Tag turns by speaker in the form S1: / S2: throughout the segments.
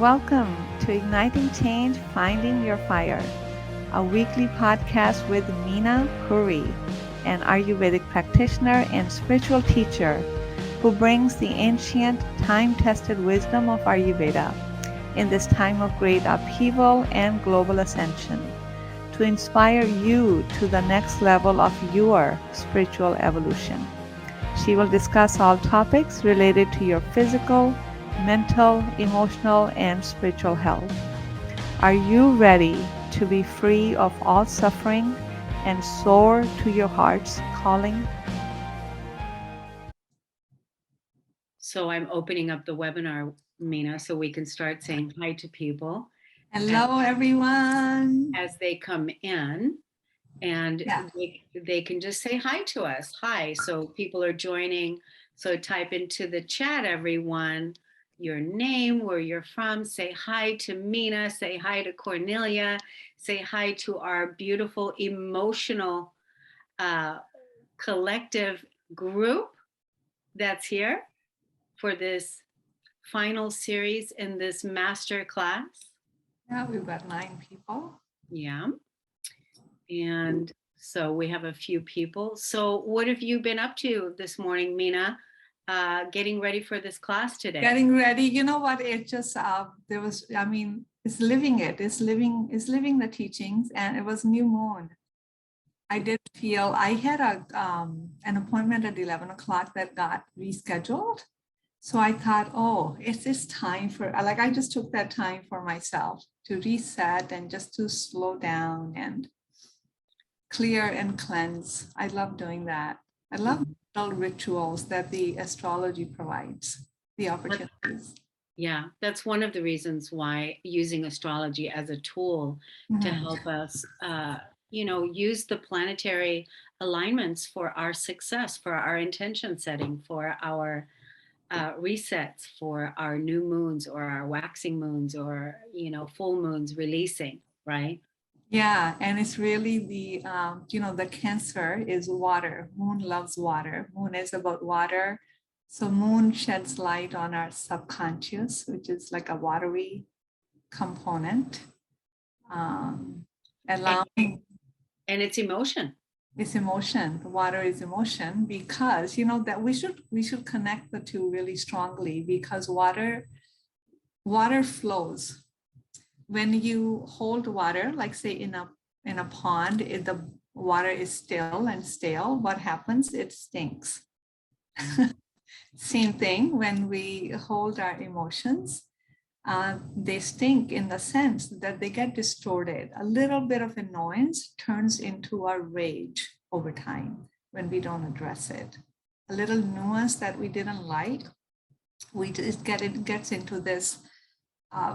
S1: Welcome to Igniting Change, Finding Your Fire, a weekly podcast with Meena Puri, an Ayurvedic practitioner and spiritual teacher who brings the ancient, time-tested wisdom of Ayurveda in this time of great upheaval and global ascension to inspire you to the next level of your spiritual evolution. She will discuss all topics related to your physical, mental, emotional, and spiritual health. Are you ready to be free of all suffering and soar to your heart's calling?
S2: So I'm opening up the webinar, Meena, so we can start saying hi to people.
S3: Hello, everyone.
S2: As they come in, and
S3: Yeah.
S2: they can just say hi to us. Hi. So people are joining. So type into the chat, everyone, your name, where you're from. Say hi to Meena. Say hi to Cornelia. Say hi to our beautiful emotional collective group that's here for this final series in this master class.
S3: Yeah, we've got 9 people.
S2: Yeah. And so we have a few people. So what have you been up to this morning, Meena, getting ready for this class today?
S3: Getting ready. You know what? It just, it's living it. It's living the teachings, and it was new moon. I did feel I had an appointment at 11 o'clock that got rescheduled. So I thought, oh, it's this time for, I just took that time for myself to reset and just to slow down and clear and cleanse. I love doing that. I love little rituals that the astrology provides, the opportunities.
S2: Yeah, that's one of the reasons why using astrology as a tool to help us, use the planetary alignments for our success, for our intention setting, for our resets, for our new moons or our waxing moons or, full moons releasing, right?
S3: Yeah, and it's really the Cancer is water. Moon loves water. Moon is about water. So moon sheds light on our subconscious, which is like a watery component, allowing.
S2: And it's emotion.
S3: It's emotion. Water is emotion because that we should connect the two really strongly because water flows. When you hold water, like say in a pond, if the water is still and stale, what happens? It stinks. Same thing when we hold our emotions. They stink in the sense that they get distorted. A little bit of annoyance turns into a rage over time when we don't address it. A little nuance that we didn't like, it gets into this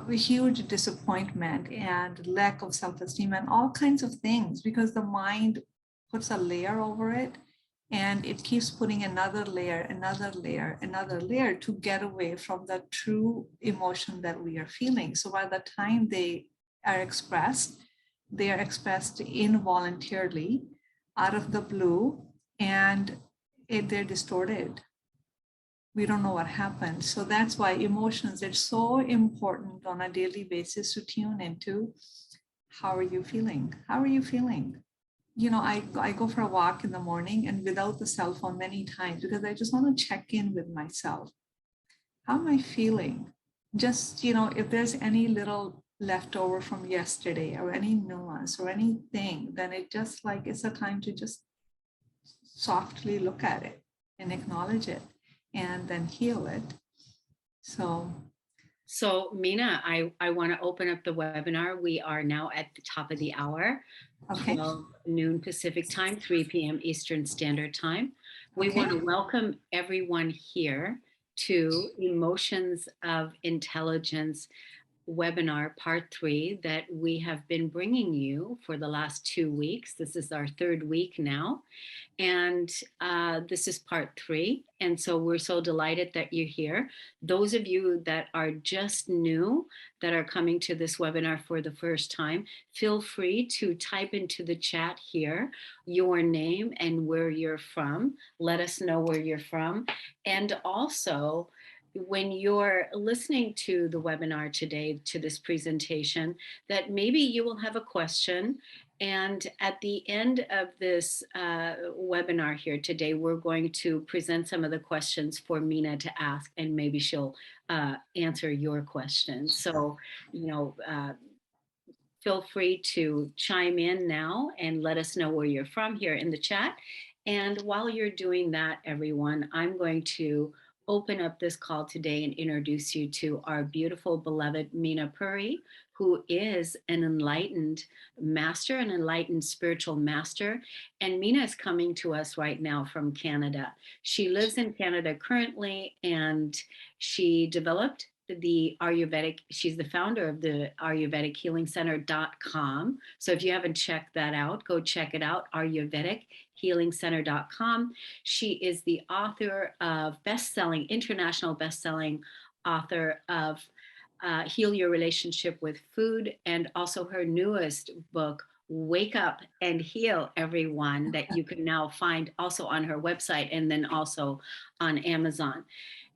S3: huge disappointment and lack of self-esteem and all kinds of things because the mind puts a layer over it and it keeps putting another layer to get away from the true emotion that we are feeling. So by the time they are expressed involuntarily out of the blue and they're distorted. We don't know what happened. So that's why emotions are so important on a daily basis to tune into. How are you feeling? How are you feeling? I go for a walk in the morning and without the cell phone many times because I just want to check in with myself. How am I feeling? Just, if there's any little leftover from yesterday or any nuance or anything, then it's a time to just softly look at it and acknowledge it and then heal it. So
S2: Meena, I want to open up the webinar. We are now at the top of the hour,
S3: okay.
S2: 12 noon Pacific time, 3 p.m. Eastern Standard Time. We want to welcome everyone here to Emotions of Intelligence webinar part 3 that we have been bringing you for the last 2 weeks. This is our 3rd week now. And this is part 3. And so we're so delighted that you're here. Those of you that are just new, that are coming to this webinar for the first time, feel free to type into the chat here your name and where you're from. Let us know where you're from. And also, when you're listening to the webinar today, to this presentation, that maybe you will have a question. And at the end of this webinar here today, we're going to present some of the questions for Meena to ask, and maybe she'll answer your questions. So, feel free to chime in now and let us know where you're from here in the chat. And while you're doing that, everyone, I'm going to open up this call today and introduce you to our beautiful, beloved Meena Puri, who is an enlightened master, an enlightened spiritual master. And Meena is coming to us right now from Canada. She lives in Canada currently, and she developed the Ayurvedic, she's the founder of the Ayurvedic Healing Center.com. So if you haven't checked that out, go check it out, AyurvedicHealingCenter.com. She is the author of international best-selling author of Heal Your Relationship with Food, and also her newest book, Wake Up and Heal, everyone, that you can now find also on her website and then also on Amazon.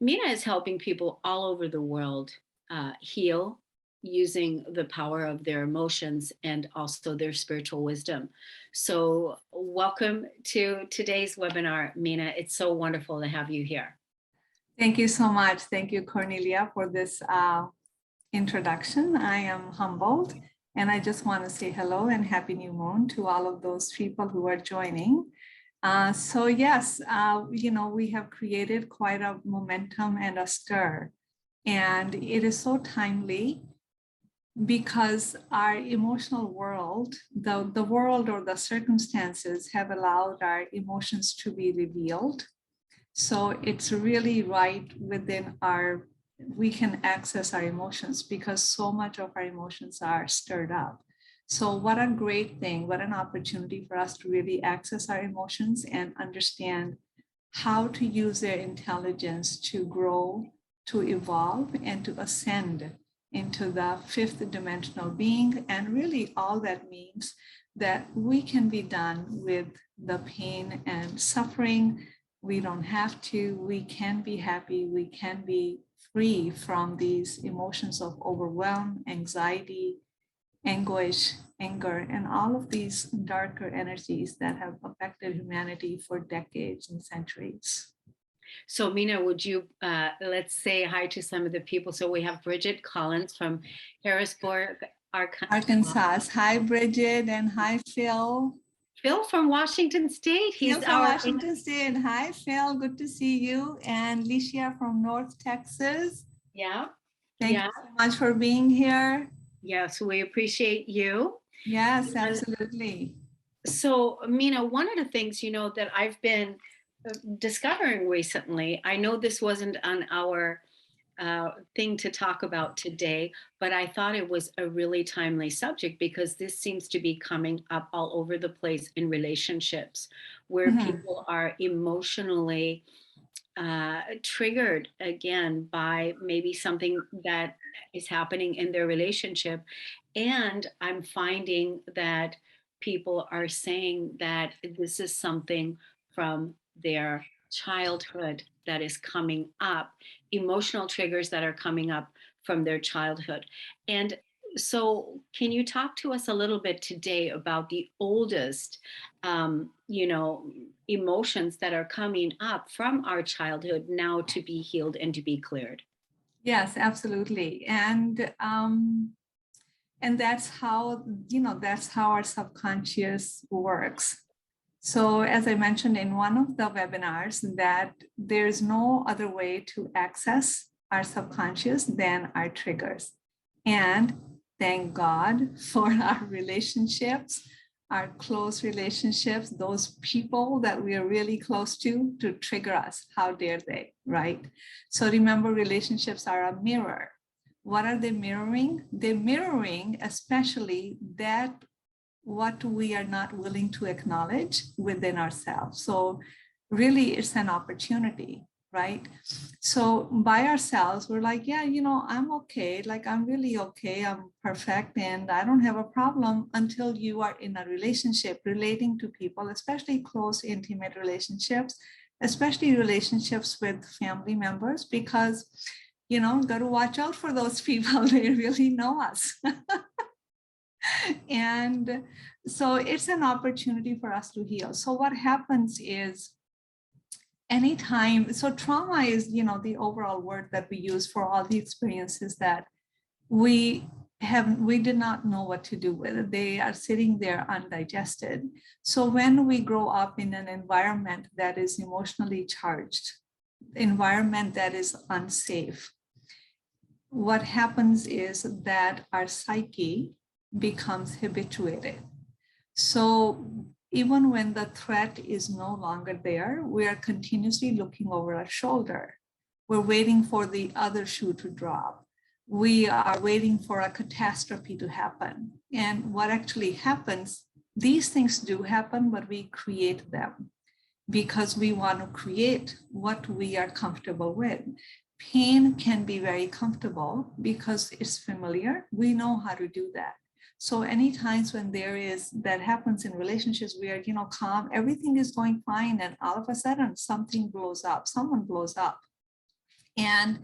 S2: Meena is helping people all over the world heal using the power of their emotions and also their spiritual wisdom. So welcome to today's webinar, Meena. It's so wonderful to have you here.
S3: Thank you so much. Thank you, Cornelia, for this introduction. I am humbled, and I just want to say hello and happy new moon to all of those people who are joining. So yes, we have created quite a momentum and a stir, and it is so timely because our emotional world, the world or the circumstances have allowed our emotions to be revealed. So it's really right within we can access our emotions because so much of our emotions are stirred up. So what a great thing, what an opportunity for us to really access our emotions and understand how to use their intelligence to grow, to evolve, and to ascend into the fifth dimensional being. And really all that means that we can be done with the pain and suffering. We don't have to, we can be happy, we can be free from these emotions of overwhelm, anxiety, anguish, anger, and all of these darker energies that have affected humanity for decades and centuries.
S2: So Meena, would you, let's say hi to some of the people. So we have Bridget Collins from Harrisburg,
S3: Arkansas. Hi, Bridget, and hi, Phil.
S2: Phil from Washington State.
S3: He's from Washington State. Hi, Phil. Good to see you. And Licia from North Texas.
S2: Yeah.
S3: Thank you so much for being here.
S2: Yes, we appreciate you.
S3: Yes, absolutely.
S2: So, Meena, one of the things, that I've been discovering recently, I know this wasn't on our thing to talk about today, but I thought it was a really timely subject because this seems to be coming up all over the place in relationships where people are emotionally triggered again by maybe something that is happening in their relationship. And I'm finding that people are saying that this is something from their childhood that is coming up, emotional triggers that are coming up from their childhood. And so can you talk to us a little bit today about the oldest, emotions that are coming up from our childhood now to be healed and to be cleared?
S3: Yes, absolutely. And that's how, that's how our subconscious works. So as I mentioned in one of the webinars, that there's no other way to access our subconscious than our triggers. And thank God for our relationships, our close relationships, those people that we are really close to trigger us. How dare they, right? So remember, relationships are a mirror. What are they mirroring? They're mirroring especially that what we are not willing to acknowledge within ourselves. So really it's an opportunity, right? So by ourselves, we're like, yeah, I'm okay. Like, I'm really okay. I'm perfect. And I don't have a problem until you are in a relationship relating to people, especially close, intimate relationships. especially relationships with family members, because, got to watch out for those people. They really know us. And so it's an opportunity for us to heal. So what happens is, anytime, so trauma is, the overall word that we use for all the experiences that we did not know what to do with it. They are sitting there undigested. So when we grow up in an environment that is emotionally charged, environment that is unsafe, what happens is that our psyche becomes habituated. So even when the threat is no longer there, we are continuously looking over our shoulder. We're waiting for the other shoe to drop. We are waiting for a catastrophe to happen. And what actually happens, these things do happen, but we create them because we want to create what we are comfortable with. Pain can be very comfortable because it's familiar. We know how to do that. So any times when that happens in relationships where, calm, everything is going fine, and all of a sudden something blows up, someone blows up. And,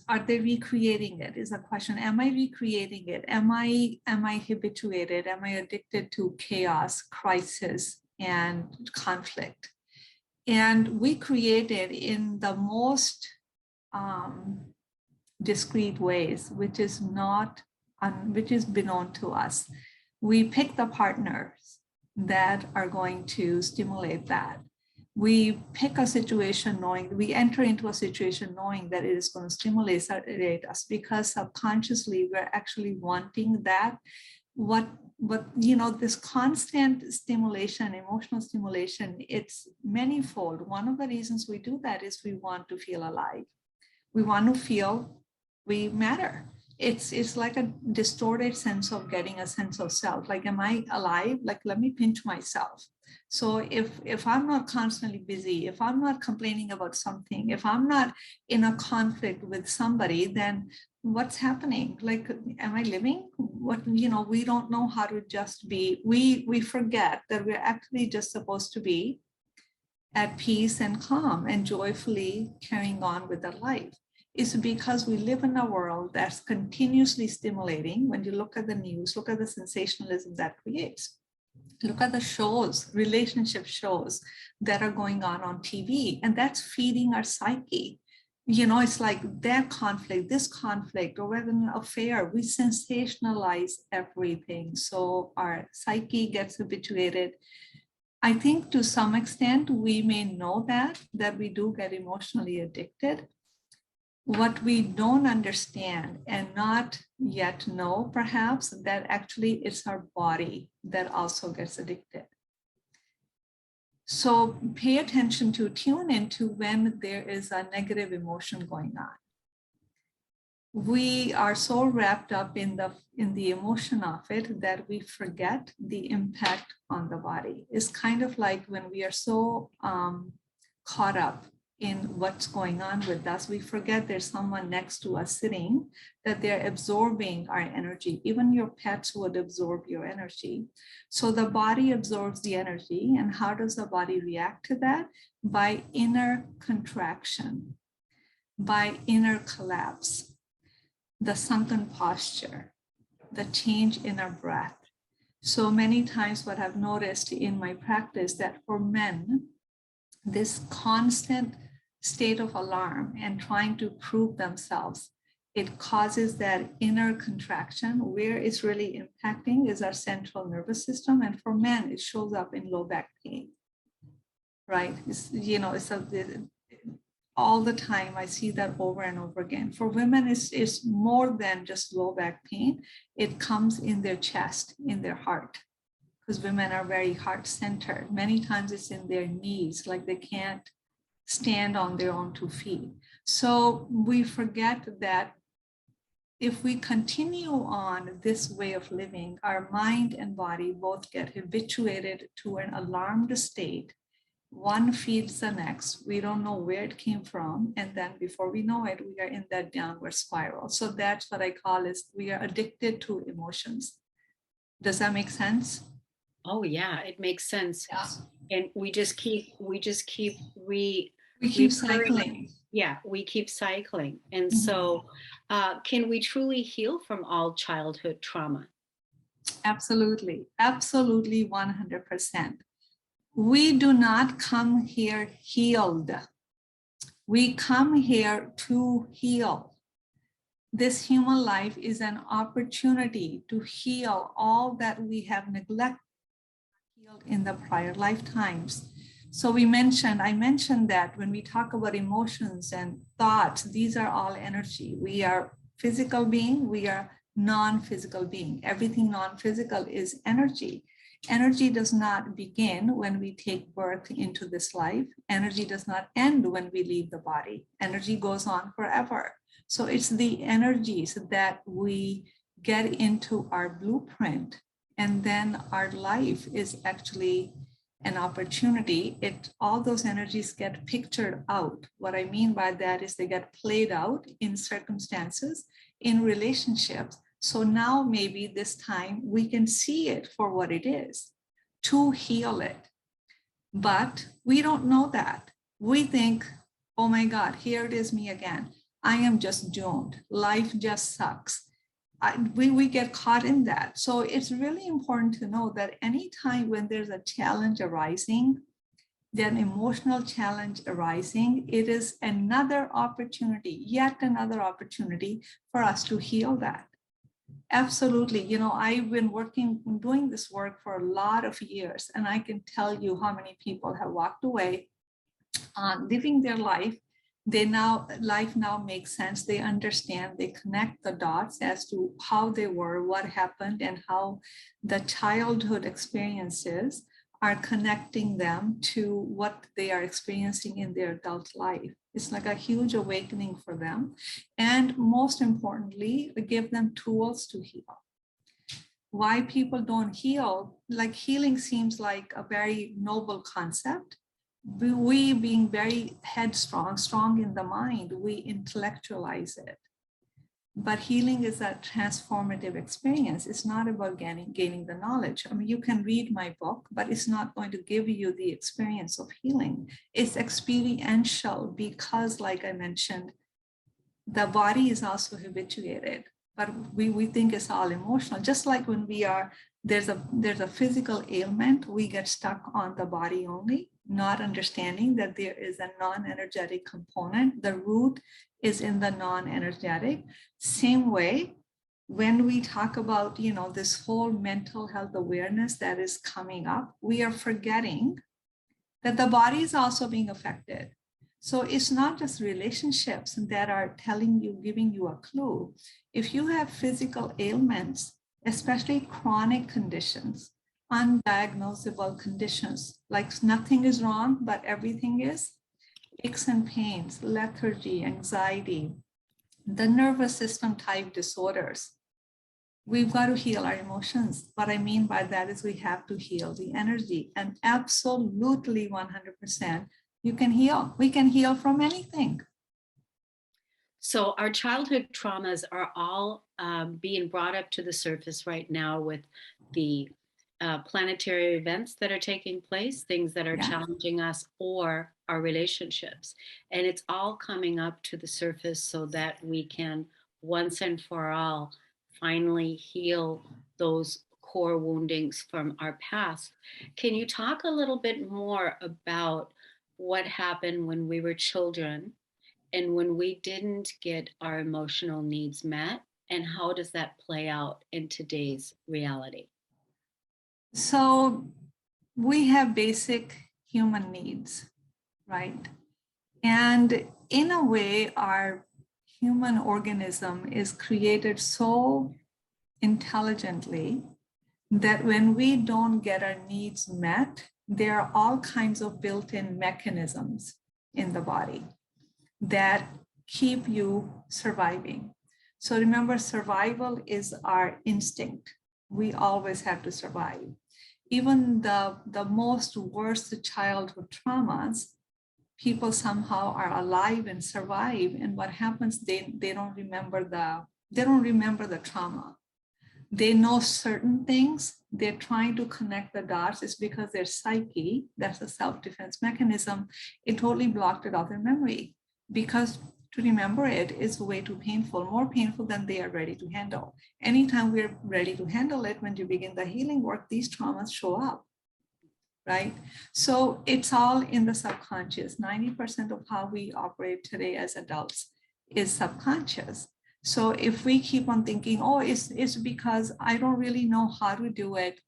S3: are they recreating it is a question. Am I recreating it? Am I habituated? Am I addicted to chaos, crisis, and conflict? And we create it in the most discrete ways, which is beknown to us. We pick the partners that are going to stimulate that. We pick a situation we enter into a situation knowing that it is going to stimulate us, because subconsciously we're actually wanting that. This constant stimulation, emotional stimulation, it's manifold. One of the reasons we do that is we want to feel alive. We want to feel we matter. It's like a distorted sense of getting a sense of self. Like, am I alive? Like, let me pinch myself. So if I'm not constantly busy, if I'm not complaining about something, if I'm not in a conflict with somebody, then what's happening? Like, am I living? We don't know how to just be. We forget that we're actually just supposed to be at peace and calm and joyfully carrying on with our life. Is because we live in a world that's continuously stimulating. When you look at the news, look at the sensationalism that creates. Look at the shows, relationship shows that are going on TV, and that's feeding our psyche. It's like that conflict, this conflict, or whether an affair, we sensationalize everything. So our psyche gets habituated. I think to some extent, we may know that we do get emotionally addicted. What we don't understand and not yet know, perhaps, that actually it's our body that also gets addicted. So pay attention tune into when there is a negative emotion going on. We are so wrapped up in the emotion of it that we forget the impact on the body. It's kind of like when we are so caught up in what's going on with us, we forget there's someone next to us sitting, that they're absorbing our energy. Even your pets would absorb your energy. So the body absorbs the energy. And how does the body react to that? By inner contraction, by inner collapse, the sunken posture, the change in our breath. So many times what I've noticed in my practice, that for men, this constant state of alarm and trying to prove themselves, it causes that inner contraction. Where it's really impacting is our central nervous system. And for men, it shows up in low back pain, right? All the time, I see that over and over again. For women, it's more than just low back pain. It comes in their chest, in their heart, because women are very heart-centered. Many times it's in their knees, like they can't stand on their own 2 feet. So we forget that if we continue on this way of living, our mind and body both get habituated to an alarmed state. One feeds the next. We don't know where it came from. And then before we know it, we are in that downward spiral. So that's what I call we are addicted to emotions. Does that make sense?
S2: Oh, yeah, it makes sense.
S3: Yeah.
S2: And we just keep
S3: We keep
S2: recurring.
S3: cycling.
S2: Yeah, we keep cycling. And
S3: Mhm.
S2: so can we truly heal from all childhood trauma?
S3: Absolutely. Absolutely 100%. We do not come here healed. We come here to heal. This human life is an opportunity to heal all that we have neglected in the prior lifetimes. So I mentioned that when we talk about emotions and thoughts, these are all energy. We are physical being, we are non-physical being. Everything non-physical is energy. Energy does not begin when we take birth into this life. Energy does not end when we leave the body. Energy goes on forever. So it's the energies that we get into our blueprint, and then our life is actually an opportunity. All those energies get pictured out. What I mean by that is they get played out in circumstances, in relationships. So now maybe this time we can see it for what it is, to heal it. But we don't know that. We think, oh my God, here it is me again. I am just doomed. Life just sucks. We get caught in that. So it's really important to know that anytime when there's a challenge arising, an emotional challenge arising, it is another opportunity, yet another opportunity for us to heal that. Absolutely. I've been doing this work for a lot of years, and I can tell you how many people have walked away living their life. Life now makes sense. They understand, they connect the dots as to how they were, what happened, and how the childhood experiences are connecting them to what they are experiencing in their adult life. It's like a huge awakening for them. And most importantly, give them tools to heal. Why people don't heal, like healing seems like a very noble concept. We being very headstrong, strong in the mind, we intellectualize it. But healing is a transformative experience. It's not about gaining the knowledge. I mean, you can read my book, but it's not going to give you the experience of healing. It's experiential because, like I mentioned, the body is also habituated, but we think it's all emotional. Just like when there's a physical ailment, we get stuck on the body only, not understanding that there is a non-energetic component. The root is in the non-energetic. Same way, when we talk about, this whole mental health awareness that is coming up, we are forgetting that the body is also being affected. So it's not just relationships that are giving you a clue. If you have physical ailments, especially chronic conditions, undiagnosable conditions, like nothing is wrong, but everything is, aches and pains, lethargy, anxiety, the nervous system type disorders, we've got to heal our emotions. What I mean by that is we have to heal the energy, and absolutely 100%, you can heal. We can heal from anything.
S2: So our childhood traumas are all being brought up to the surface right now with the planetary events that are taking place, things that are challenging us, or our relationships. And it's all coming up to the surface so that we can once and for all finally heal those core woundings from our past. Can you talk a little bit more about what happened when we were children and when we didn't get our emotional needs met, and how does that play out in today's reality?
S3: So we have basic human needs, right? And in a way, our human organism is created so intelligently that when we don't get our needs met, there are all kinds of built-in mechanisms in the body that keep you surviving. So remember, survival is our instinct. We always have to survive. Even the most worst childhood traumas, people somehow are alive and survive. And what happens, they don't remember the trauma. They know certain things. They're trying to connect the dots. It's because their psyche, that's a self-defense mechanism, it totally blocked it out their memory, because to remember it is way too painful, more painful than they are ready to handle. Anytime we're ready to handle it, when you begin the healing work, these traumas show up, right? So it's all in the subconscious. 90% of how we operate today as adults is subconscious. So if we keep on thinking, oh, it's because I don't really know how to do it,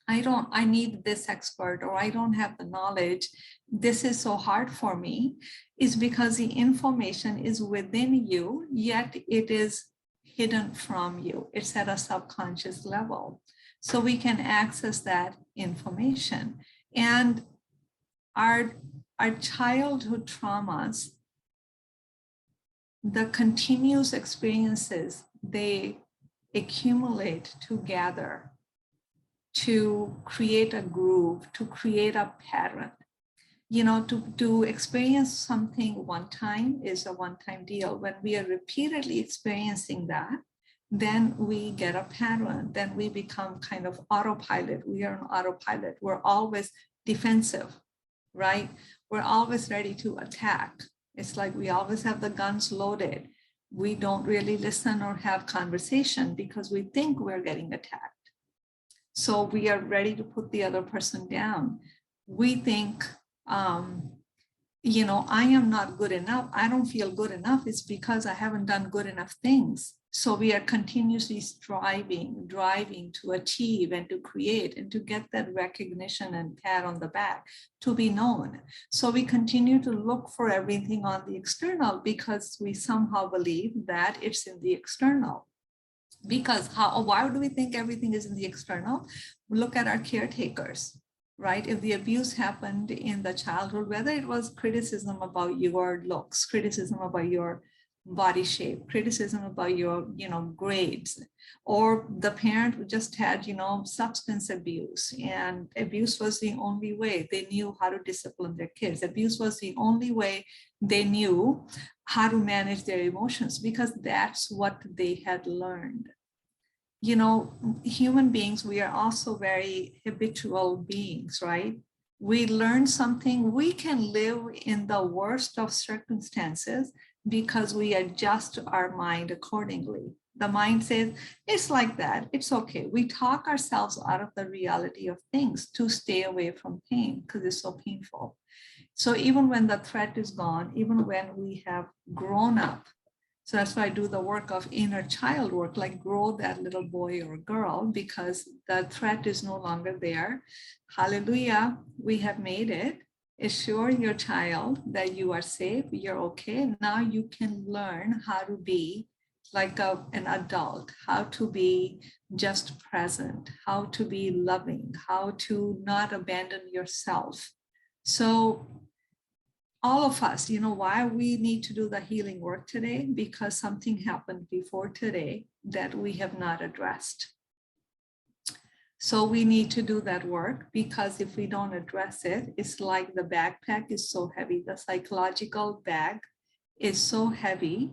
S3: I need this expert, or I don't have the knowledge, this is so hard for me, is because the information is within you, yet it is hidden from you. It's at a subconscious level. So we can access that information. And our childhood traumas, the continuous experiences, they accumulate together to create a groove, to create a pattern. You know, to experience something one time is a one-time deal. When we are repeatedly experiencing that, then we get a pattern. Then we become kind of autopilot. We are on autopilot. We're always defensive, right? We're always ready to attack. It's like we always have the guns loaded. We don't really listen or have conversation because we think we're getting attacked. So we are ready to put the other person down. We think, you know, I am not good enough. I don't feel good enough. It's because I haven't done good enough things. So we are continuously striving, driving to achieve and to create and to get that recognition and pat on the back, to be known. So we continue to look for everything on the external because we somehow believe that it's in the external. Because why do we think everything is in the external? Look at our caretakers, right? If the abuse happened in the childhood, whether it was criticism about your looks, criticism about your body shape, criticism about your, you know, grades, or the parent who just had, you know, substance abuse, and abuse was the only way they knew how to discipline their kids. Abuse was the only way they knew how to manage their emotions, because that's what they had learned. You know, human beings, we are also very habitual beings, right? We learn something, we can live in the worst of circumstances because we adjust our mind accordingly. The mind says, it's like that, it's okay. We talk ourselves out of the reality of things to stay away from pain because it's so painful. So even when the threat is gone, even when we have grown up, so that's why I do the work of inner child work, like grow that little boy or girl, because the threat is no longer there. Hallelujah, we have made it. Assure your child that you are safe, you're okay. Now you can learn how to be like an adult, how to be just present, how to be loving, how to not abandon yourself. So all of us, you know, why we need to do the healing work today? Because something happened before today that we have not addressed. So we need to do that work, because if we don't address it, it's like the backpack is so heavy. The psychological bag is so heavy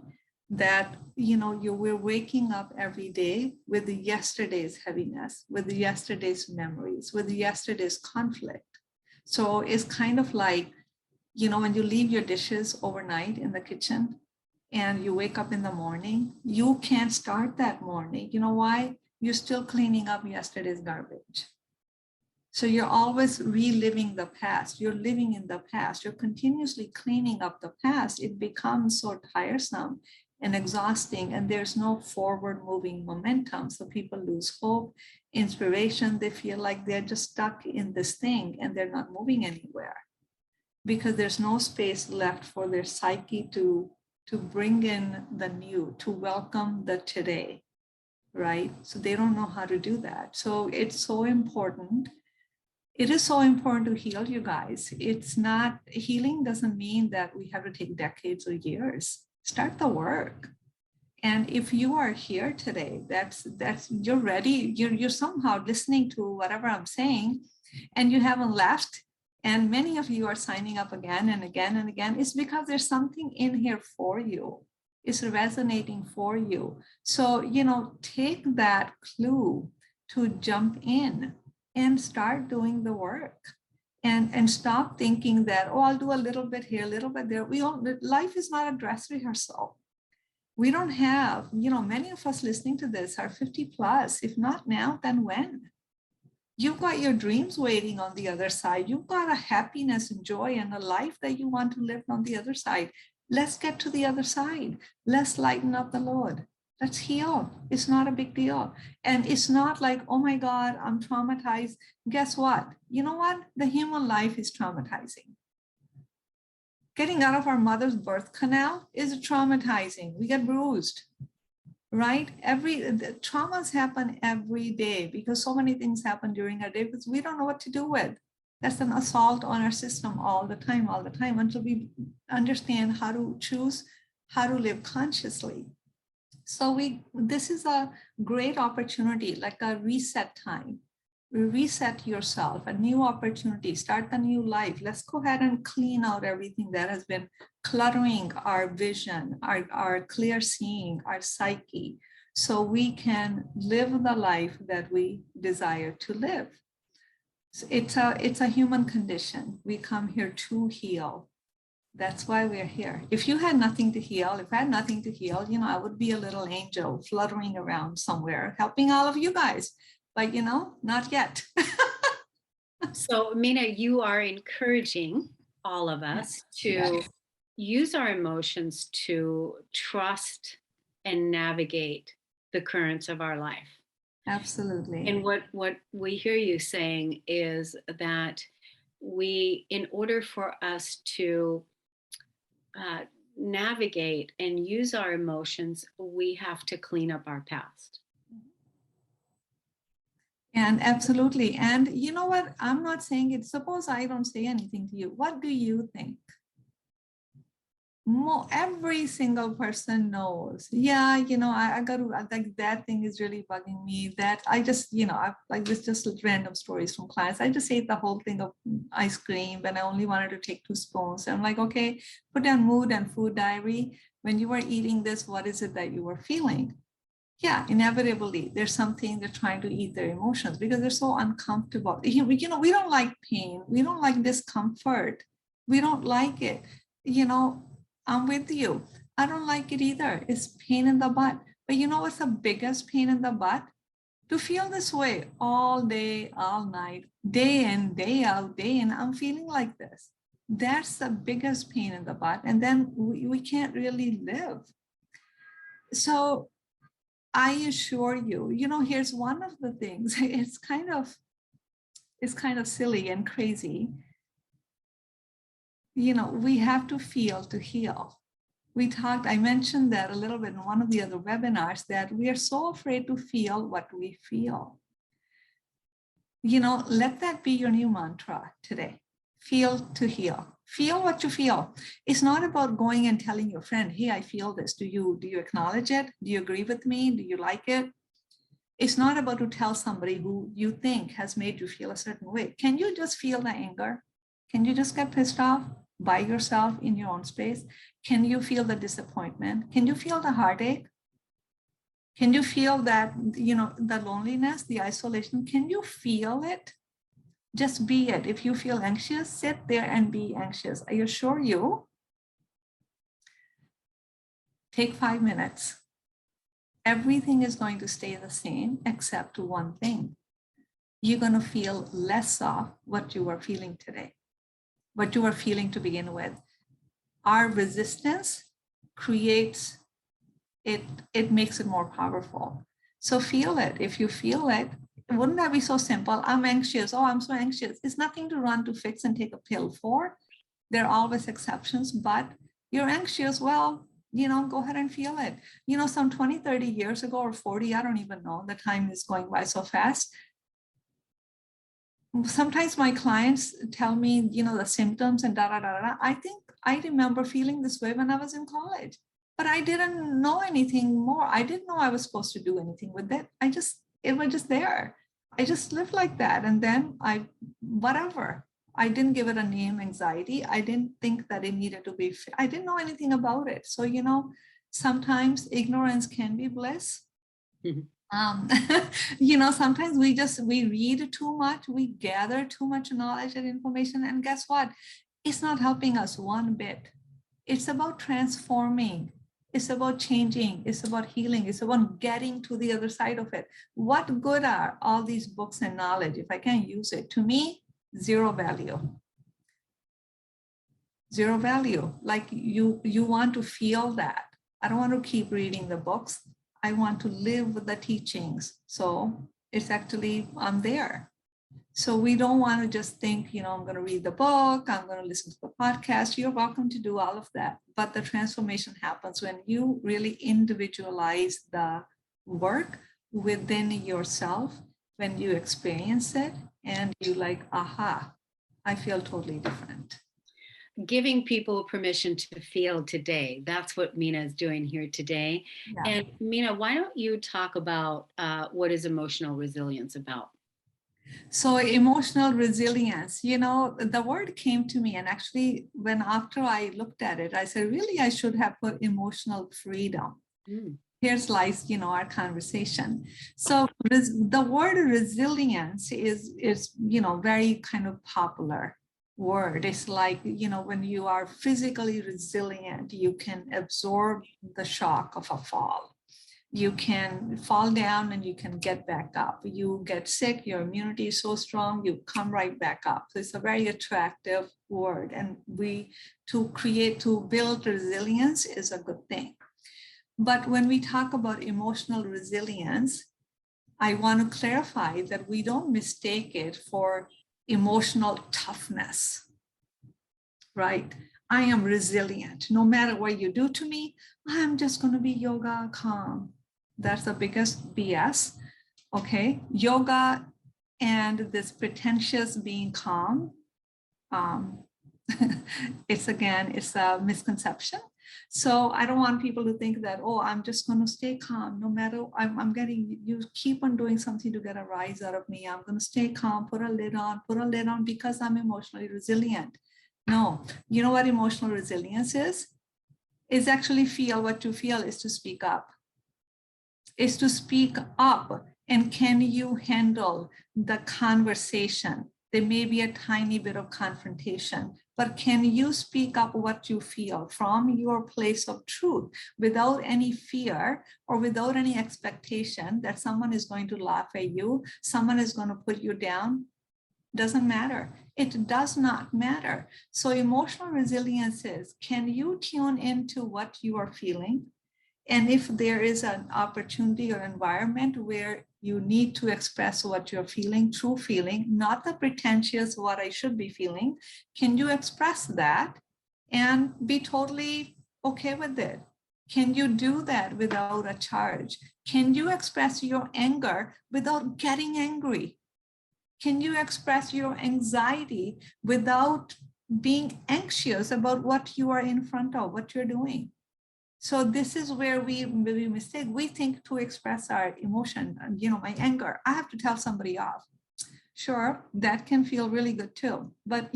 S3: that, you know, we're waking up every day with the yesterday's heaviness, with the yesterday's memories, with the yesterday's conflict. So it's kind of like, you know, when you leave your dishes overnight in the kitchen and you wake up in the morning, you can't start that morning. You know why? You're still cleaning up yesterday's garbage. So you're always reliving the past. You're living in the past. You're continuously cleaning up the past. It becomes so tiresome and exhausting, and there's no forward moving momentum. So people lose hope, inspiration. They feel like they're just stuck in this thing and they're not moving anywhere, because there's no space left for their psyche to bring in the new, to welcome the today, right? So they don't know how to do that. So it's so important. It is so important to heal, you guys. It's not, healing doesn't mean that we have to take decades or years. Start the work. And if you are here today, that's you're ready, you're somehow listening to whatever I'm saying, and you haven't left, and many of you are signing up again and again and again, it's because there's something in here for you. is resonating for you. So, take that clue to jump in and start doing the work. And stop thinking that, oh, I'll do a little bit here, a little bit there. Life is not a dress rehearsal. We don't have, many of us listening to this are 50 plus. If not now, then when? You've got your dreams waiting on the other side. You've got a happiness and joy and a life that you want to live on the other side. Let's get to the other side. Let's lighten up the load. Let's heal. It's not a big deal. And it's not like, oh my God, I'm traumatized. Guess what? You know what? The human life is traumatizing. Getting out of our mother's birth canal is traumatizing. We get bruised, right? The traumas happen every day because so many things happen during our day because we don't know what to do with. That's an assault on our system all the time, until we understand how to choose, how to live consciously. So this is a great opportunity, like a reset time. Reset yourself, a new opportunity, start a new life. Let's go ahead and clean out everything that has been cluttering our vision, our clear seeing, our psyche, so we can live the life that we desire to live. So it's a human condition. We come here to heal. That's why we're here. If you had nothing to heal, if I had nothing to heal, I would be a little angel fluttering around somewhere, helping all of you guys. But, not yet.
S2: So, Meena, you are encouraging all of us to use our emotions to trust and navigate the currents of our life.
S3: Absolutely.
S2: And what we hear you saying is that in order for us to navigate and use our emotions, we have to clean up our past.
S3: And absolutely. And you know what? I'm not saying it. Suppose I don't say anything to you. What do you think? Every single person knows. Yeah, I got to, like, that thing is really bugging me. That I just, I like this, just random stories from clients. I just ate the whole thing of ice cream and I only wanted to take 2 spoons. And I'm like, okay, put down mood and food diary. When you were eating this, what is it that you were feeling? Yeah, inevitably, there's something they're trying to eat their emotions because they're so uncomfortable. We don't like pain. We don't like discomfort. We don't like it. I'm with you. I don't like it either. It's pain in the butt. But you know what's the biggest pain in the butt? To feel this way all day, all night, day in, day out, day in. I'm feeling like this. That's the biggest pain in the butt. And then we can't really live. So I assure you, here's one of the things. It's kind of silly and crazy. We have to feel to heal. I mentioned that a little bit in one of the other webinars, that we are so afraid to feel what we feel. Let that be your new mantra today. Feel to heal. Feel what you feel. It's not about going and telling your friend, hey, I feel this. Do you acknowledge it? Do you agree with me? Do you like it? It's not about to tell somebody who you think has made you feel a certain way. Can you just feel the anger? Can you just get pissed off by yourself in your own space? Can you feel the disappointment? Can you feel the heartache? Can you feel that, the loneliness, the isolation? Can you feel it? Just be it. If you feel anxious, sit there and be anxious. I assure you, take 5 minutes. Everything is going to stay the same except one thing. You're going to feel less of what you were feeling today, what you were feeling to begin with. Our resistance creates it, it makes it more powerful. So feel it. If you feel it, wouldn't that be so simple? I'm anxious. Oh, I'm so anxious. It's nothing to run to fix and take a pill for. There are always exceptions, but you're anxious. Well, go ahead and feel it. Some 20, 30 years ago or 40, I don't even know. The time is going by so fast. Sometimes my clients tell me, the symptoms and I think I remember feeling this way when I was in college, but I didn't know anything more. I didn't know I was supposed to do anything with it. It was just there. I just lived like that. And then whatever. I didn't give it a name, anxiety. I didn't think that it needed to be, I didn't know anything about it. So, Sometimes ignorance can be bliss.
S2: Mhm.
S3: Sometimes we read too much, we gather too much knowledge and information, and guess what? It's not helping us one bit. It's about transforming. It's about changing. It's about healing. It's about getting to the other side of it. What good are all these books and knowledge if I can't use it? To me, zero value. Zero value. Like you want to feel that. I don't want to keep reading the books. I want to live the teachings. So it's actually, I'm there. So we don't want to just think, I'm going to read the book, I'm going to listen to the podcast. You're welcome to do all of that. But the transformation happens when you really individualize the work within yourself, when you experience it and you like, aha, I feel totally different.
S2: Giving people permission to feel today. That's what Meena is doing here today.
S3: Yeah.
S2: And Meena, why don't you talk about what is emotional resilience about?
S3: So emotional resilience, the word came to me, and actually after I looked at it, I said, really, I should have put emotional freedom. Here's lies, our conversation. So the word resilience is very kind of popular word. It's like, when you are physically resilient, you can absorb the shock of a fall. You can fall down and you can get back up. You get sick, your immunity is so strong, you come right back up. So it's a very attractive word. And to build resilience is a good thing. But when we talk about emotional resilience, I want to clarify that we don't mistake it for emotional toughness, right? I am resilient. No matter what you do to me, I'm just going to be yoga calm. That's the biggest BS. Okay. Yoga and this pretentious being calm. It's a misconception. So I don't want people to think that, oh, I'm just going to stay calm no matter you keep on doing something to get a rise out of me. I'm going to stay calm, put a lid on because I'm emotionally resilient. No, you know what emotional resilience is? It's actually what you feel is to speak up. Is to speak up. And can you handle the conversation? There may be a tiny bit of confrontation, but can you speak up what you feel from your place of truth without any fear or without any expectation that someone is going to laugh at you, someone is going to put you down? Doesn't matter. It does not matter. So emotional resilience is, can you tune into what you are feeling? And if there is an opportunity or environment where you need to express what you're feeling, true feeling, not the pretentious what I should be feeling, can you express that and be totally okay with it? Can you do that without a charge? Can you express your anger without getting angry? Can you express your anxiety without being anxious about what you are in front of, what you're doing? So this is where we mistake. We think to express our emotion, my anger, I have to tell somebody off. Sure, that can feel really good too, but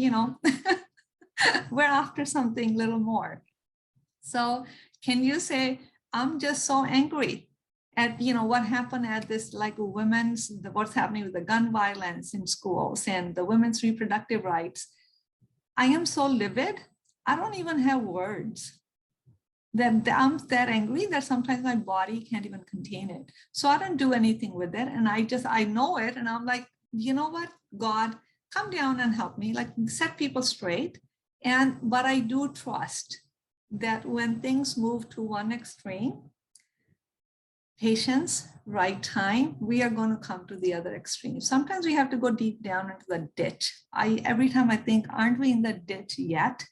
S3: we're after something little more. So can you say, I'm just so angry at what happened at this, like what's happening with the gun violence in schools and the women's reproductive rights. I am so livid, I don't even have words. That I'm that angry that sometimes my body can't even contain it. So I don't do anything with it. And I know it. And I'm like, you know what, God, come down and help me, like set people straight. But I do trust that when things move to one extreme, patience, right time, we are going to come to the other extreme. Sometimes we have to go deep down into the ditch. Every time I think, aren't we in the ditch yet?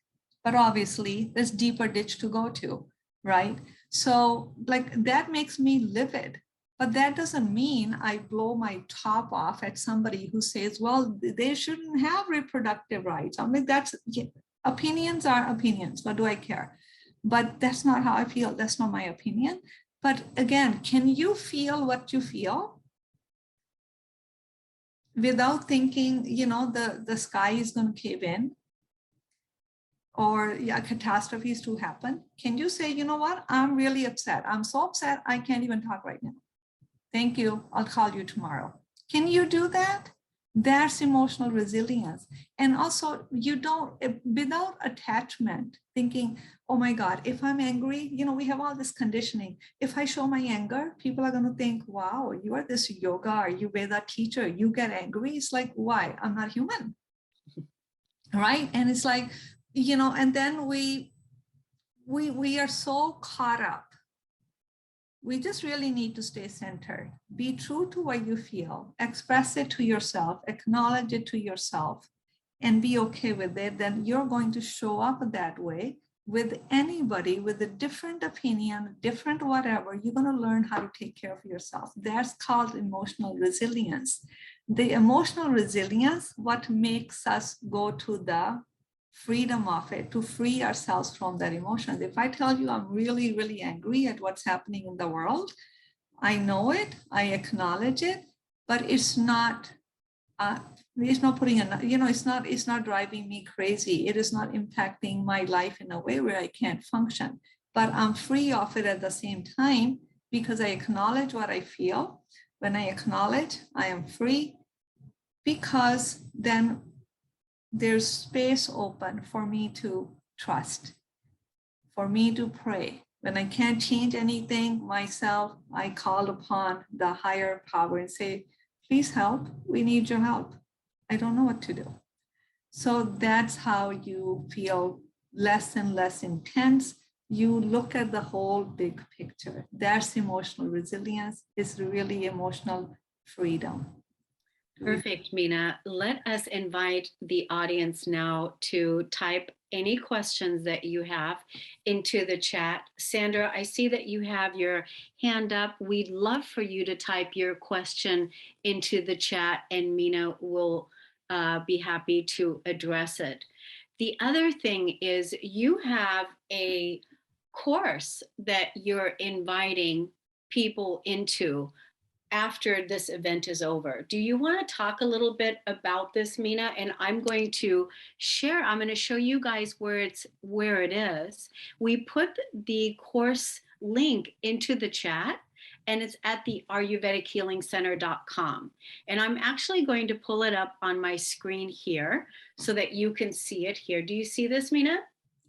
S3: But obviously there's deeper ditch to go to, right? So like that makes me livid, but that doesn't mean I blow my top off at somebody who says, well, they shouldn't have reproductive rights. I mean, opinions are opinions. What do I care? But that's not how I feel. That's not my opinion. But again, can you feel what you feel without thinking, the sky is going to cave in? or yeah, catastrophes to happen, can you say, you know what, I'm really upset. I'm so upset, I can't even talk right now. Thank you, I'll call you tomorrow. Can you do that? That's emotional resilience. And also, you don't, without attachment, thinking, oh my God, if I'm angry, we have all this conditioning. If I show my anger, people are going to think, wow, you are this yoga or Ayurveda teacher, you get angry. It's like, why? I'm not human. Right? And it's like, and then we are so caught up. We just really need to stay centered. Be true to what you feel, express it to yourself, acknowledge it to yourself, and be okay with it. Then you're going to show up that way with anybody with a different opinion, different whatever. You're going to learn how to take care of yourself. That's called emotional resilience. The emotional resilience, what makes us go to the freedom of it, to free ourselves from that emotion. If I tell you I'm really, really angry at what's happening in the world, I know it, I acknowledge it, but it's not putting it's not driving me crazy. It is not impacting my life in a way where I can't function, but I'm free of it at the same time because I acknowledge what I feel. When I acknowledge, I am free, because then there's space open for me to trust, for me to pray. When I can't change anything myself, I call upon the higher power and say, please help, we need your help. I don't know what to do. So that's how you feel less and less intense. You look at the whole big picture. That's emotional resilience. It's really emotional freedom.
S2: Perfect, Meena. Let us invite the audience now to type any questions that you have into the chat. Sandra, I see that you have your hand up. We'd love for you to type your question into the chat, and Meena will be happy to address it. The other thing is you have a course that you're inviting people into after this event is over. Do you want to talk a little bit about this, Meena? And I'm going to show you guys where it is. We put the course link into the chat, and it's at the ayurvedichealingcenter.com. And I'm actually going to pull it up on my screen here so that you can see it here. Do you see this, Meena?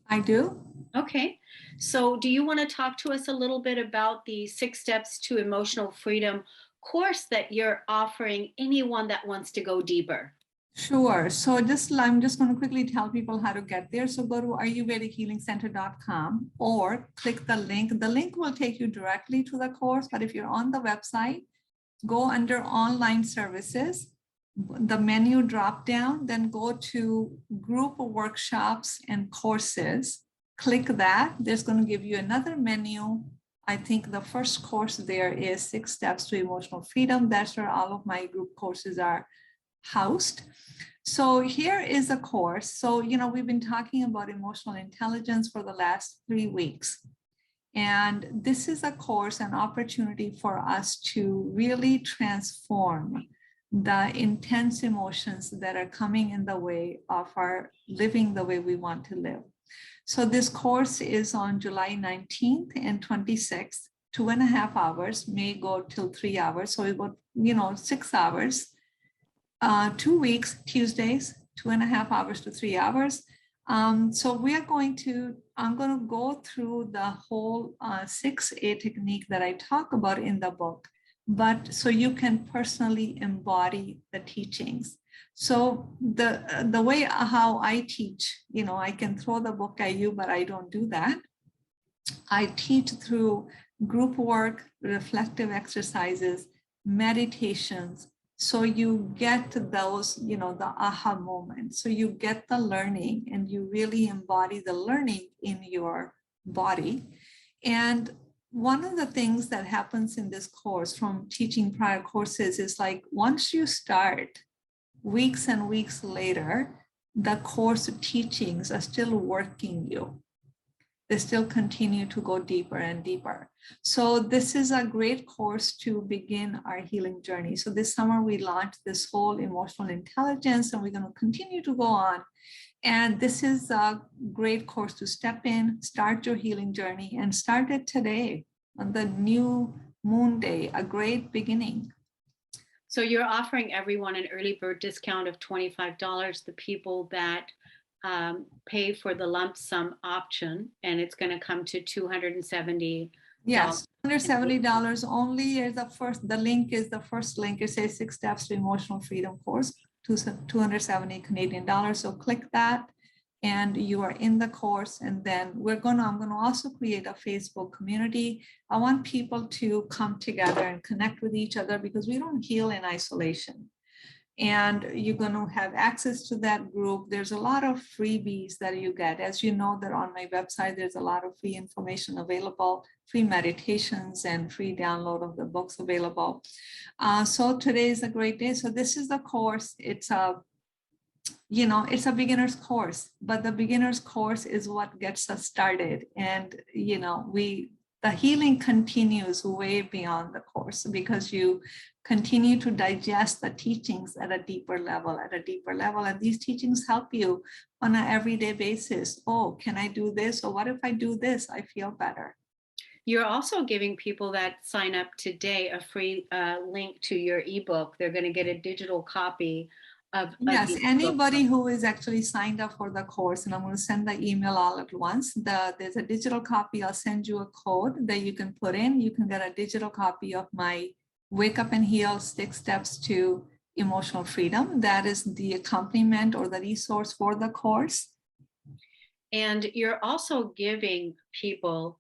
S3: I do.
S2: Okay. So do you want to talk to us a little bit about the 6 Steps to Emotional Freedom course that you're offering anyone that wants to go deeper?
S3: Sure. So I'm just going to quickly tell people how to get there. So go to ayurvedichealingcenter.com or click the link. The link will take you directly to the course, but if you're on the website, go under online services, the menu drop down, then go to group workshops and courses. Click that. There's going to give you another menu. I think the first course there is 6 Steps to Emotional Freedom. That's where all of my group courses are housed. So here is a course. So, we've been talking about emotional intelligence for the last 3 weeks. And this is a course, an opportunity for us to really transform the intense emotions that are coming in the way of our living the way we want to live. So this course is on July 19th and 26th, 2.5 hours, may go till 3 hours. So we go, 6 hours, 2 weeks, Tuesdays, 2.5 hours to 3 hours. So I'm going to go through the whole 6A technique that I talk about in the book, but so you can personally embody the teachings. So the way how I teach, I can throw the book at you, but I don't do that. I teach through group work, reflective exercises, meditations. So you get those, the aha moments. So you get the learning and you really embody the learning in your body. And one of the things that happens in this course from teaching prior courses is like, once you start, weeks and weeks later, the course teachings are still working you. They still continue to go deeper and deeper. So this is a great course to begin our healing journey. So this summer we launched this whole emotional intelligence, and we're going to continue to go on. And this is a great course to step in, start your healing journey, and start it today on the new moon day, a great beginning.
S2: So you're offering everyone an early bird discount of $25, the people that pay for the lump sum option, and it's going to come to $270.
S3: Yes, $170 only is the link is the first link. It says 6 Steps to Emotional Freedom course, 270 Canadian dollars. So click that and you are in the course. And then I'm gonna also create a Facebook community. I want people to come together and connect with each other because we don't heal in isolation. And you're going to have access to that group. There's a lot of freebies that you get. As you know, that on my website, there's a lot of free information available, free meditations and free download of the books available. So today is a great day. So this is the course. It's a beginner's course, but the beginner's course is what gets us started. And, the healing continues way beyond the course because you continue to digest the teachings at a deeper level. And these teachings help you on an everyday basis. Oh, can I do this? Or what if I do this? I feel better.
S2: You're also giving people that sign up today a free link to your ebook. They're going to get a digital copy of
S3: yes, anybody who is actually signed up for the course, and I'm going to send the email all at once. There's a digital copy. I'll send you a code that you can put in. You can get a digital copy of my Wake Up and Heal 6 Steps to Emotional Freedom. That is the accompaniment or the resource for the course.
S2: And you're also giving people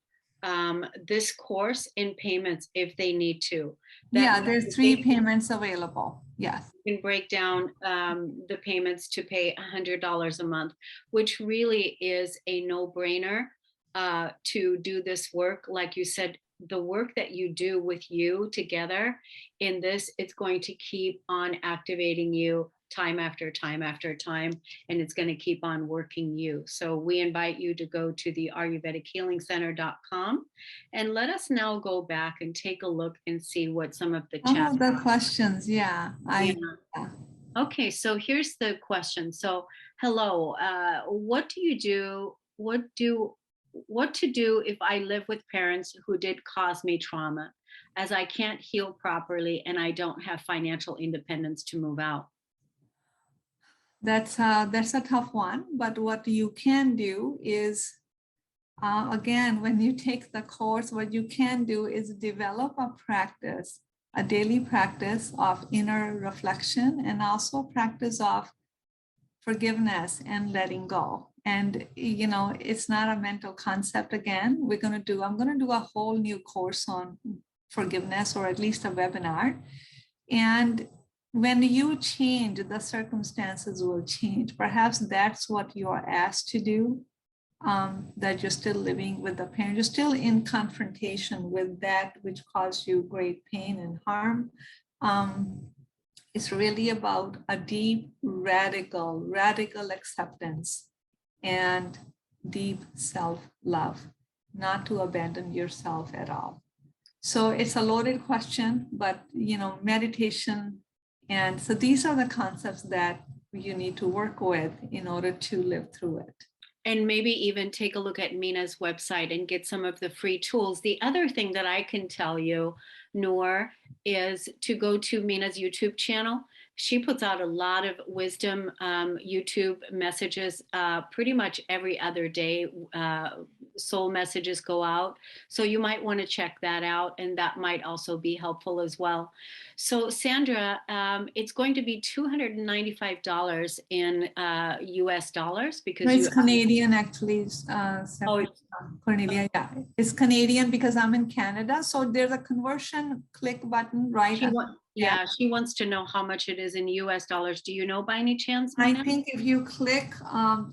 S2: this course in payments if they need to.
S3: There's 3 payments available. Yes.
S2: You can break down the payments to pay $100 a month, which really is a no-brainer to do this work. Like you said, the work that you do with you together in this, it's going to keep on activating you time after time after time, and it's going to keep on working you. So we invite you to go to the ayurvedichealingcenter.com and let us now go back and take a look and see what some of the chat.
S3: The questions.
S2: Okay, so here's the question. So hello, what do you do? What to do if I live with parents who did cause me trauma, as I can't heal properly and I don't have financial independence to move out?
S3: That's a tough one, but what you can do is, again, when you take the course, what you can do is develop a daily practice of inner reflection and also practice of forgiveness and letting go. And, it's not a mental concept. Again, I'm going to do a whole new course on forgiveness, or at least a webinar. And when you change, the circumstances will change. Perhaps that's what you are asked to do, that you're still living with the parent. You're still in confrontation with that which caused you great pain and harm. It's really about a deep, radical acceptance and deep self-love, not to abandon yourself at all. So it's a loaded question, but, meditation. And so these are the concepts that you need to work with in order to live through it.
S2: And maybe even take a look at Meena's website and get some of the free tools. The other thing that I can tell you, Noor, is to go to Meena's YouTube channel. She puts out a lot of wisdom YouTube messages pretty much every other day. Soul messages go out. So you might want to check that out, and that might also be helpful as well. So Sandra, it's going to be $295 in US dollars because
S3: it's Canadian actually. Cornelia, it's Canadian because I'm in Canada. So there's a conversion click button, right?
S2: She wants to know how much it is in US dollars. Do you know by any chance,
S3: Meena?
S2: I
S3: think if you click,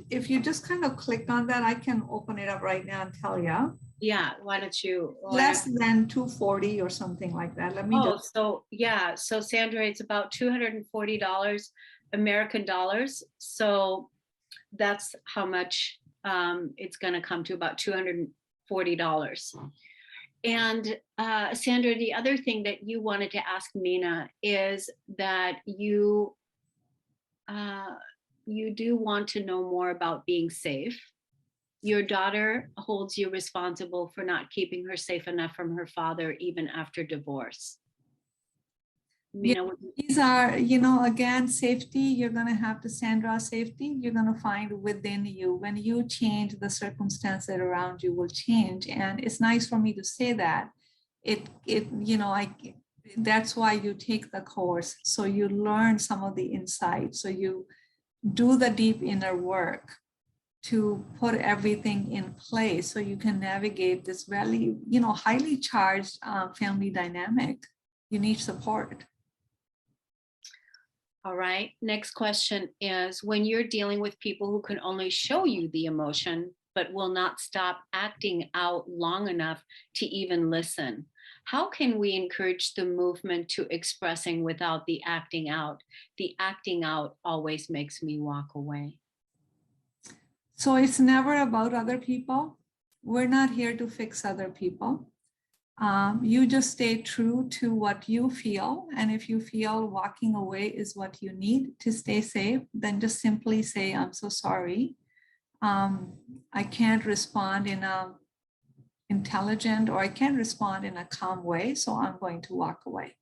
S3: if you just kind of click on that, I can open it up right now and tell you.
S2: Yeah, why don't you?
S3: Less than 240 or something like that. Let me
S2: So Sandra, it's about $240 American dollars. So that's how much it's going to come to, about $240. And Sandra, the other thing that you wanted to ask Meena is that you you do want to know more about being safe. Your daughter holds you responsible for not keeping her safe enough from her father, even after divorce. Meena,
S3: These are, again, safety. You're going to have to, Sandra, safety, you're going to find within you. When you change, the circumstances around you will change. And it's nice for me to say that. That's why you take the course. So you learn some of the insights. So you do the deep inner work to put everything in place so you can navigate this really, highly charged family dynamic. You need support.
S2: all right. Next question is, when you're dealing with people who can only show you the emotion, but will not stop acting out long enough to even listen, how can we encourage the movement to expressing without the acting out? The acting out always makes me walk away.
S3: So it's never about other people. We're not here to fix other people. You just stay true to what you feel. And if you feel walking away is what you need to stay safe, then just simply say, I'm so sorry. I can't respond in a intelligent, or I can't respond in a calm way, so I'm going to walk away.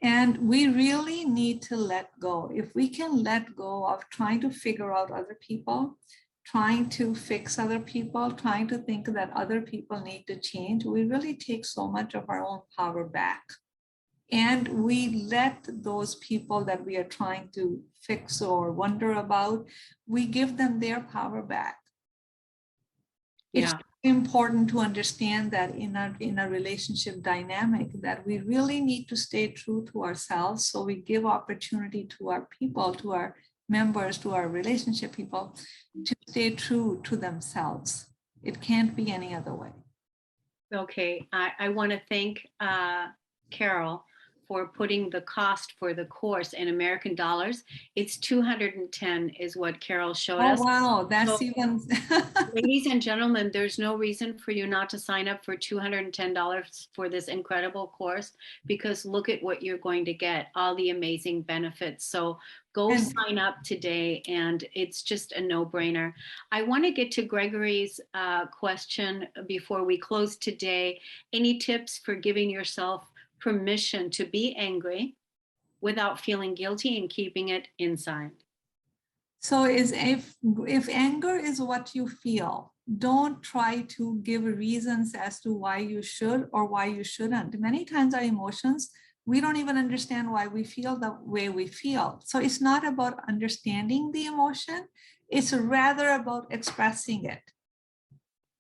S3: And we really need to let go. If we can let go of trying to figure out other people, trying to fix other people, trying to think that other people need to change, we really take so much of our own power back. And we let those people that we are trying to fix or wonder about, we give them their power back. It's important to understand that in a relationship dynamic, that we really need to stay true to ourselves. So we give opportunity to our people, to our members, to our relationship people, to stay true to themselves. It can't be any other way.
S2: Okay, I want to thank Carol for putting the cost for the course in American dollars. It's $210 is what Carol showed us.
S3: Oh, wow, that's even.
S2: Ladies and gentlemen, there's no reason for you not to sign up for $210 for this incredible course, because look at what you're going to get, all the amazing benefits. So go sign up today, and it's just a no-brainer. I want to get to Gregory's question before we close today. Any tips for giving yourself permission to be angry without feeling guilty and keeping it inside?
S3: So if anger is what you feel, don't try to give reasons as to why you should or why you shouldn't. Many times our emotions, we don't even understand why we feel the way we feel. So it's not about understanding the emotion. It's rather about expressing it.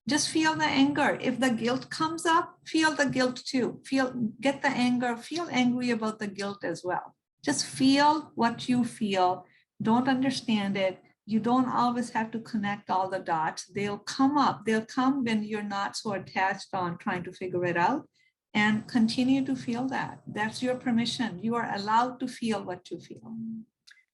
S3: Just feel the anger. If the guilt comes up, feel the guilt too. Get the anger, feel angry about the guilt as well. Just feel what you feel. Don't understand it. You don't always have to connect all the dots. They'll come up. They'll come when you're not so attached on trying to figure it out, and continue to feel that. That's your permission. You are allowed to feel what you feel.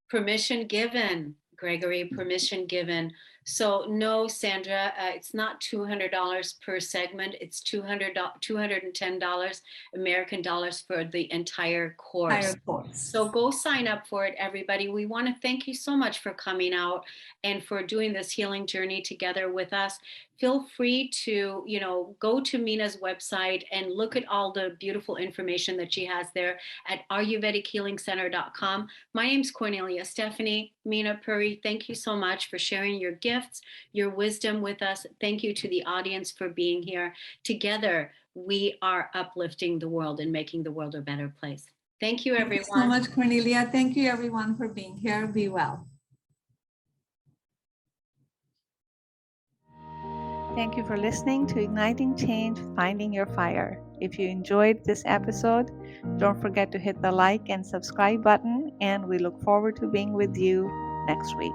S3: Permission
S2: given, Gregory, permission given. So no, Sandra, it's not $200 per segment. It's $210 American dollars for the entire course. So go sign up for it, everybody. We want to thank you so much for coming out and for doing this healing journey together with us. Feel free to, go to Meena's website and look at all the beautiful information that she has there at ayurvedichealingcenter.com. My name's Cornelia Stephanie. Meena Puri, thank you so much for sharing your gifts, your wisdom with us. Thank you to the audience for being here. Together, we are uplifting the world and making the world a better place. Thank you, everyone.
S3: Thank you so much, Cornelia. Thank you, everyone, for being here. Be well.
S1: Thank you for listening to Igniting Change, Finding Your Fire. If you enjoyed this episode, don't forget to hit the like and subscribe button, and we look forward to being with you next week.